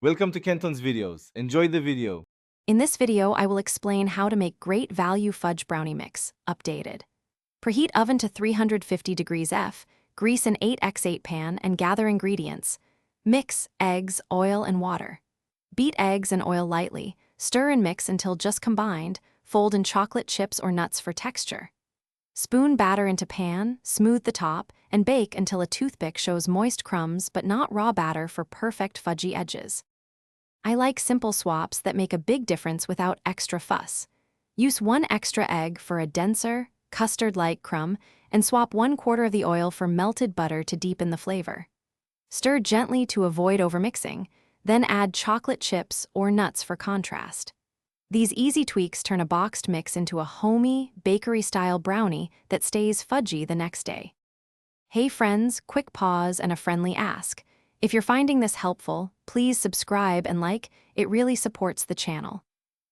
Welcome to Kenton's videos. Enjoy the video. In this video, I will explain how to make great value fudge brownie mix, updated. Preheat oven to 350 degrees F, grease an 8x8 pan and gather ingredients. Mix eggs, oil, and water. Beat eggs and oil lightly, stir and mix until just combined, fold in chocolate chips or nuts for texture. Spoon batter into pan, smooth the top, and bake until a toothpick shows moist crumbs but not raw batter for perfect fudgy edges. I like simple swaps that make a big difference without extra fuss. Use 1 extra egg for a denser, custard-like crumb and swap 1/4 of the oil for melted butter to deepen the flavor. Stir gently to avoid overmixing, then add chocolate chips or nuts for contrast. These easy tweaks turn a boxed mix into a homey, bakery-style brownie that stays fudgy the next day. Hey friends, quick pause and a friendly ask. If you're finding this helpful, please subscribe and like, it really supports the channel.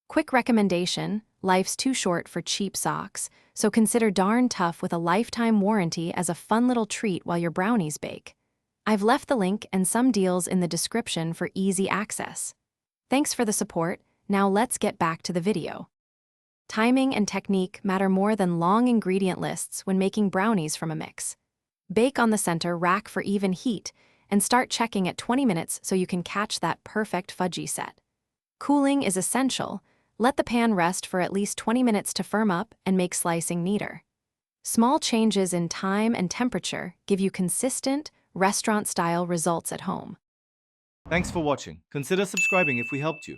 Quick recommendation, life's too short for cheap socks, so consider Darn Tough with a lifetime warranty as a fun little treat while your brownies bake. I've left the link and some deals in the description for easy access. Thanks for the support, now let's get back to the video. Timing and technique matter more than long ingredient lists when making brownies from a mix. Bake on the center rack for even heat, and start checking at 20 minutes so you can catch that perfect fudgy set. Cooling is essential. Let the pan rest for at least 20 minutes to firm up and make slicing neater. Small changes in time and temperature give you consistent, restaurant-style results at home. Thanks for watching. Consider subscribing if we helped you.